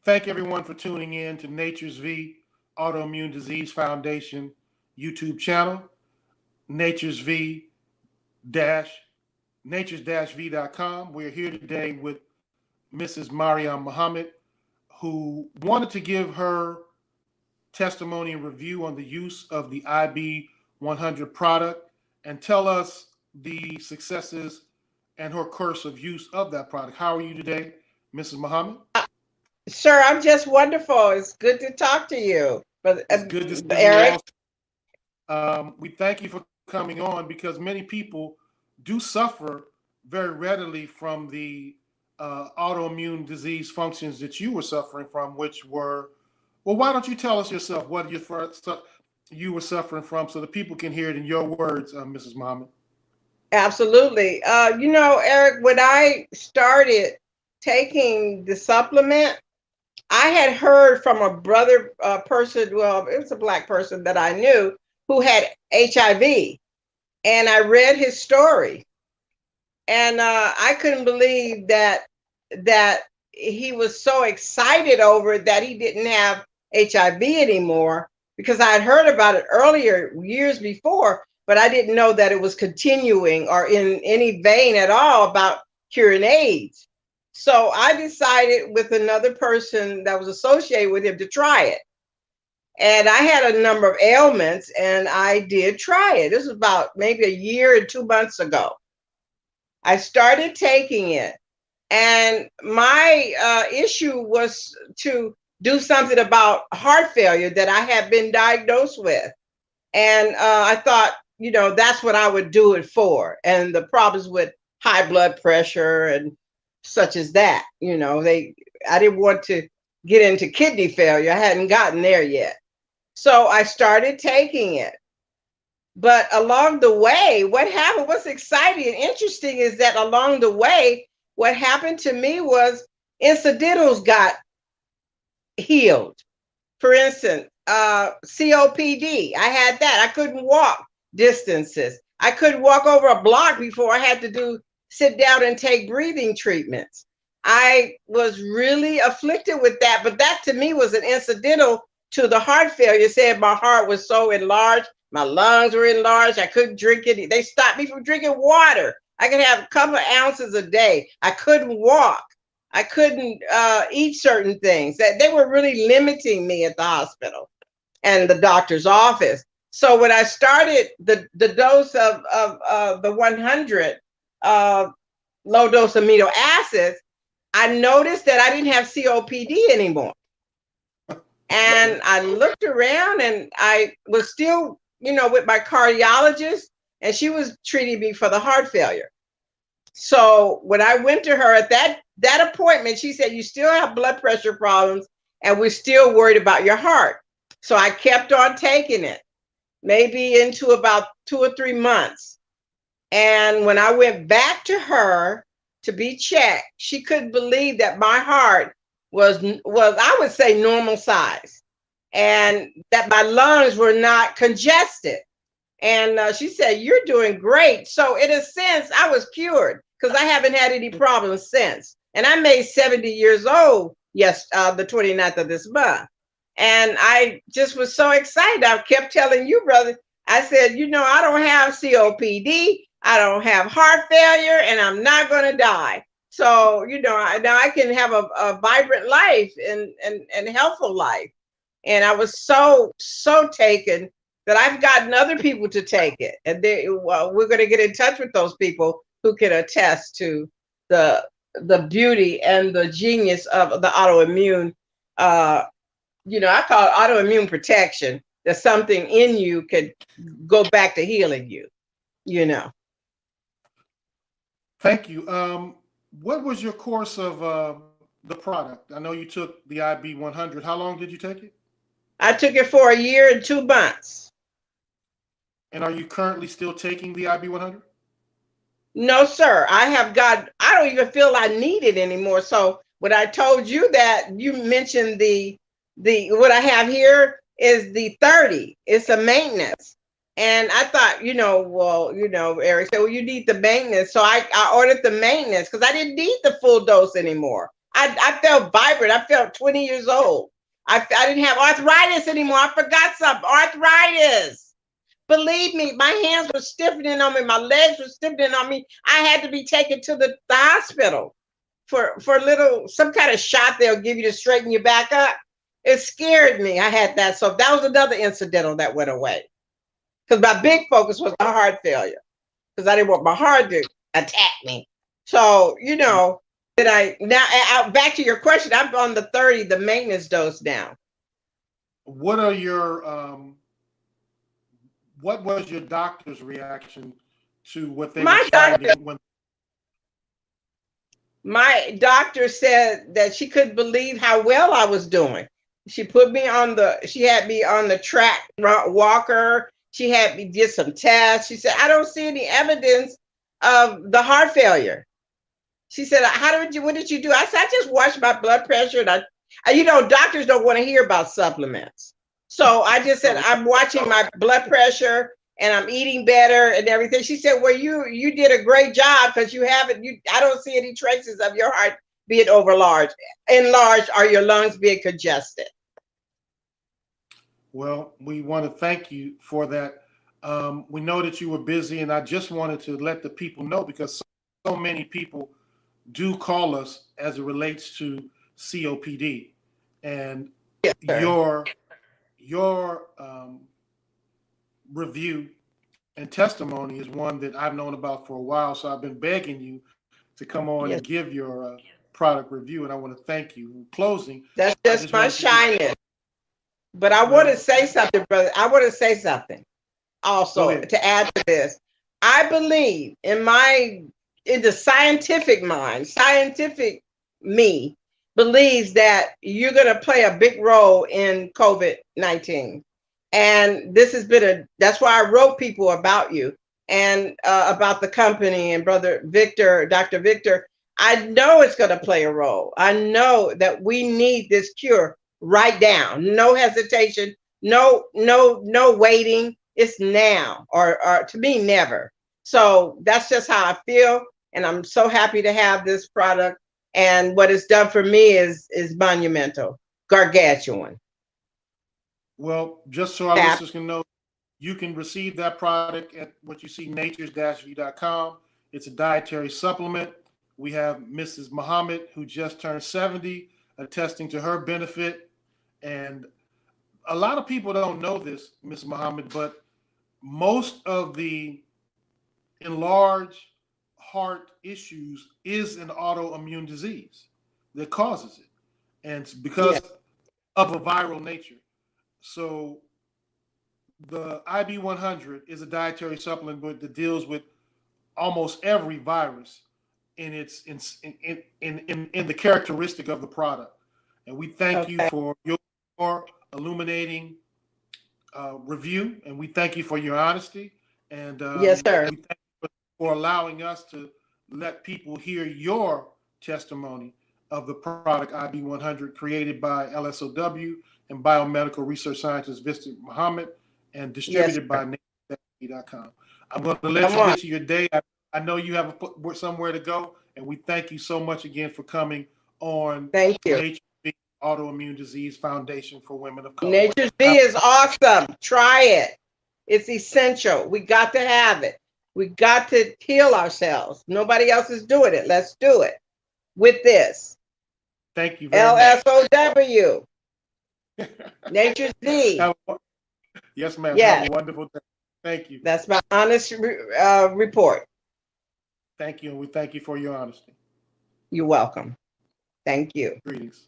Thank everyone for tuning in to Nature's V Autoimmune Disease Foundation YouTube channel, Nature's V dash natures-v.com. We're here today with Mrs. Maryam Muhammad, who wanted to give her testimony and review on the use of the IB 100 product and tell us the successes and her course of use of that product. How are you today, Mrs. Muhammad? Sir, I'm just wonderful. It's good to talk to you. But It's good to see Eric, you also. We thank you for coming on because many people do suffer very readily from the autoimmune disease functions that you were suffering from, which were, well, why don't you tell us yourself what you were suffering from so that people can hear it in your words, Mrs. Muhammad? absolutely. Eric, when I started taking the supplement, I had heard from a brother person, well, it was a Black person that I knew who had HIV, and I read his story, and I couldn't believe that he was so excited over it that he didn't have HIV anymore, because I had heard about it earlier years before, but I didn't know that it was continuing or in any vein at all about curing AIDS. So I decided with another person that was associated with him to try it. And I had a number of ailments and I did try it. This was about maybe a year and 2 months ago. I started taking it, and my issue was to do something about heart failure that I had been diagnosed with. And I thought, that's what I would do it for. And the problems with high blood pressure and such as that, I didn't want to get into kidney failure. I hadn't gotten there yet. So I started taking it. But along the way, what happened, what's exciting and interesting is that along the way, what happened to me was incidentals got healed. For instance, COPD, I had that. I couldn't walk distances. I couldn't walk over a block before I had to sit down and take breathing treatments. I was really afflicted with that, but that to me was an incidental to the heart failure. Said my heart was so enlarged, my lungs were enlarged, I couldn't drink it. They stopped me from drinking water. I could have a couple of ounces a day. I couldn't walk. I couldn't eat certain things. That they were really limiting me at the hospital and the doctor's office. So when I started the dose of the 100 low dose amino acids, I noticed that I didn't have COPD anymore. And I looked around and I was still, with my cardiologist, and she was treating me for the heart failure. So when I went to her at that appointment, she said, you still have blood pressure problems and we're still worried about your heart. So I kept on taking it, maybe into about 2 or 3 months. And when I went back to her to be checked, she couldn't believe that my heart was I would say normal size, and that my lungs were not congested. And she said, you're doing great. So in a sense, I was cured because I haven't had any problems since. And I made 70 years old, the 29th of this month. And I just was so excited. I kept telling you, brother, I said, I don't have COPD, I don't have heart failure, and I'm not going to die. So, now I can have a vibrant life and healthful life. And I was so taken that I've gotten other people to take it. And we're going to get in touch with those people who can attest to the beauty and the genius of the autoimmune. I call it autoimmune protection. There's something in you could go back to healing you. Thank you. What was your course of the product? I know you took the IB 100. How long did you take it? I took it for a year and 2 months. And are you currently still taking the IB 100? No, sir. I don't even feel I need it anymore. So when I told you that, you mentioned the what I have here is the 30. It's a maintenance. And I thought, Eric said, well, you need the maintenance. So I ordered the maintenance because I didn't need the full dose anymore. I felt vibrant. I felt 20 years old. I didn't have arthritis anymore. I forgot something. Arthritis. Believe me, my hands were stiffening on me. My legs were stiffening on me. I had to be taken to the hospital for little, some kind of shot they'll give you to straighten you back up. It scared me. I had that. So that was another incidental that went away. Because my big focus was the heart failure. Because I didn't want my heart to attack me. So, you know, that back to your question, I'm on the 30, the maintenance dose now. What are your what was your doctor's reaction to what they were finding when my doctor said that she couldn't believe how well I was doing. She had me on the track walker. She had me did some tests. She said, I don't see any evidence of the heart failure. She said, what did you do? I said, I just watched my blood pressure. And you know, doctors don't want to hear about supplements. So I just said, I'm watching my blood pressure and I'm eating better and everything. She said, well, you did a great job because I don't see any traces of your heart being enlarged, or your lungs being congested. Well, we want to thank you for that. We know that you were busy, and I just wanted to let the people know, because so many people do call us as it relates to COPD, and Yes, your review and testimony is one that I've known about for a while. So I've been begging you to come on yes, and give your product review, and I want to thank you. In closing, that's just my shyness. But I want to say something, brother. I want to say something also to add to this. I believe in the scientific mind, scientific me believes that you're going to play a big role in COVID-19. And this has been that's why I wrote people about you and about the company and Brother Victor, Dr. Victor. I know it's going to play a role. I know that we need this cure right now. No hesitation, no waiting. It's now, or to me, never. So that's just how I feel. And I'm so happy to have this product. And what it's done for me is monumental, gargantuan. Well, just so our listeners can know, you can receive that product at what you see, natures-view.com. It's a dietary supplement. We have Mrs. Muhammad, who just turned 70, attesting to her benefit. And a lot of people don't know this, Ms. Muhammad, but most of the enlarged heart issues is an autoimmune disease that causes it. And it's because of a viral nature. So the IB100 is a dietary supplement that deals with almost every virus in its in the characteristic of the product. And we thank you for your illuminating review, and we thank you for your honesty. And yes, sir. We thank you for allowing us to let people hear your testimony of the product IB100, created by LSOW and biomedical research scientist Victor Muhammad, and distributed by natures.com. I'm going to let you get to your day. I know you have somewhere to go, and we thank you so much again for coming on. Thank you. Nature's V Autoimmune Disease Foundation for Women of Color. Nature's V is awesome. Try it. It's essential. We got to have it. We got to heal ourselves. Nobody else is doing it. Let's do it with this. Thank you very much. LSOW. Nature's V. Yes, ma'am. Have a wonderful day. Thank you. That's my honest report. Thank you, and we thank you for your honesty. You're welcome. Thank you. Greetings.